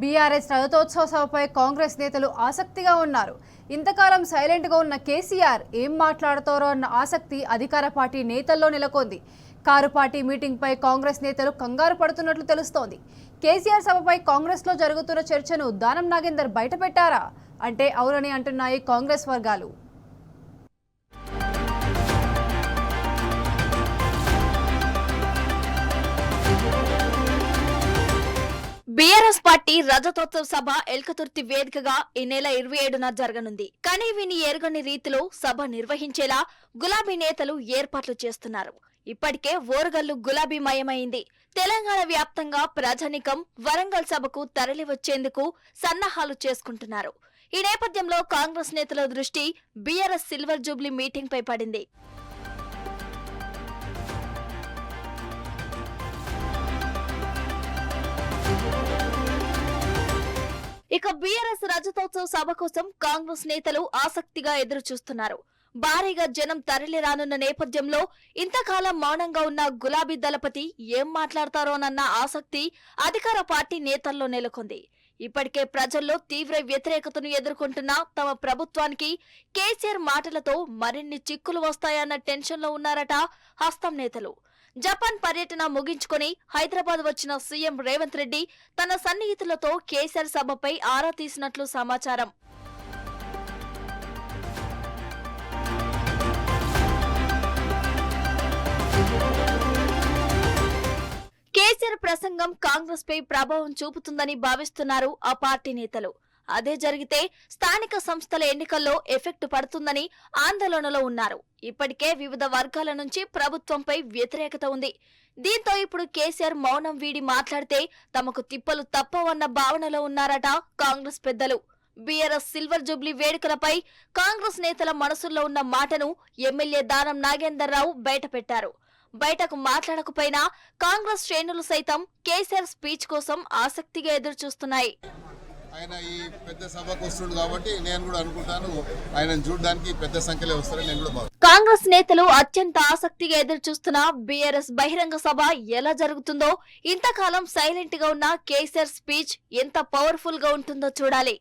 BRS రజతోత్సవ సభపై Congress నేతలు ఆసక్తిగా ఉన్నారు. ఇంతకాలం సైలెంట్గా ఉన్న కేసీఆర్ ఏం మాట్లాడతారో అన్న ఆసక్తి అధికార పార్టీ నేతల్లో నెలకొంది. కారు పార్టీ మీటింగ్పై కాంగ్రెస్ నేతలు కంగారు పడుతున్నట్లు తెలుస్తోంది. కేసీఆర్ సభపై కాంగ్రెస్లో జరుగుతున్న చర్చను దానం నాగేందర్ బయటపెట్టారా అంటే అవునని అంటున్నాయి కాంగ్రెస్ వర్గాలు. బీఆర్ఎస్ పార్టీ రజతోత్సవ సభ ఎల్కతుర్తి వేదికగా ఈ నెల 27న జరగనుంది. కానీ విని ఎరుగని రీతిలో సభ నిర్వహించేలా గులాబీ నేతలు ఏర్పాట్లు చేస్తున్నారు. ఇప్పటికే ఓరుగల్లు గులాబీమయమైంది. తెలంగాణ వ్యాప్తంగా ప్రజానికం వరంగల్ సభకు తరలి వచ్చేందుకు సన్నాహాలు చేసుకుంటున్నారు. ఈ నేపథ్యంలో కాంగ్రెస్ నేతల దృష్టి బీఆర్ఎస్ సిల్వర్ జూబ్లీ మీటింగ్ పై పడింది. ఇక బీఆర్ఎస్ రజతోత్సవ సభ కోసం కాంగ్రెస్ నేతలు ఆసక్తిగా ఎదురు చూస్తున్నారు. భారీగా జనం తరలి రానున్న నేపథ్యంలో ఇంతకాలం మౌనంగా ఉన్న గులాబీ దళపతి ఏం మాట్లాడతారోనన్న ఆసక్తి అధికార పార్టీ నేతల్లో నెలకొంది. ఇప్పటికే ప్రజల్లో తీవ్ర వ్యతిరేకతను ఎదుర్కొంటున్న తమ ప్రభుత్వానికి కేసీఆర్ మాటలతో మరిన్ని చిక్కులు వస్తాయన్న టెన్షన్లో ఉన్నారట హస్తం నేతలు. జపాన్ పర్యటన ముగించుకుని హైదరాబాద్ వచ్చిన సీఎం రేవంత్ రెడ్డి తన సన్నిహితులతో కేసీఆర్ సభపై ఆరా తీసినట్లు సమాచారం. కేసీఆర్ ప్రసంగం కాంగ్రెస్ పై ప్రభావం చూపుతుందని భావిస్తున్నారు ఆ పార్టీ నేతలు. అదే జరిగితే స్థానిక సంస్థల ఎన్నికల్లో ఎఫెక్ట్ పడుతుందని ఆందోళనలో ఉన్నారు. ఇప్పటికే వివిధ వర్గాల నుంచి ప్రభుత్వంపై వ్యతిరేకత ఉంది. దీంతో ఇప్పుడు కేసీఆర్ మౌనం వీడి మాట్లాడితే తమకు తిప్పలు తప్పవన్న భావనలో ఉన్నారట కాంగ్రెస్ పెద్దలు. బీఆర్ఎస్ సిల్వర్ జూబ్లీ వేడుకలపై కాంగ్రెస్ నేతల మనసుల్లో ఉన్న మాటను ఎమ్మెల్యే దానం నాగేందర్ రావు బయటపెట్టారు. బయటకు మాట్లాడకపోయినా కాంగ్రెస్ శ్రేణులు సైతం కేసీఆర్ స్పీచ్ కోసం ఆసక్తిగా ఎదురు చూస్తున్నాయి. ఆయన ఈ పెద్ద సభకు వస్తున్నాడు కాబట్టి నేను కూడా అనుకుంటాను ఆయనను చూడడానికి పెద్ద సంఖ్యలో వస్తారని నేను కూడా భావిస్తున్నాను. కాంగ్రెస్ నేతలు అత్యంత ఆసక్తిగా ఎదురు చూస్తున్న బీఆర్ఎస్ బహిరంగ సభ ఎలా జరుగుతుందో, ఇంతకాలం సైలెంట్ గా ఉన్న కేసీఆర్ స్పీచ్ ఎంత పవర్ఫుల్ గా ఉంటుందో చూడాలి.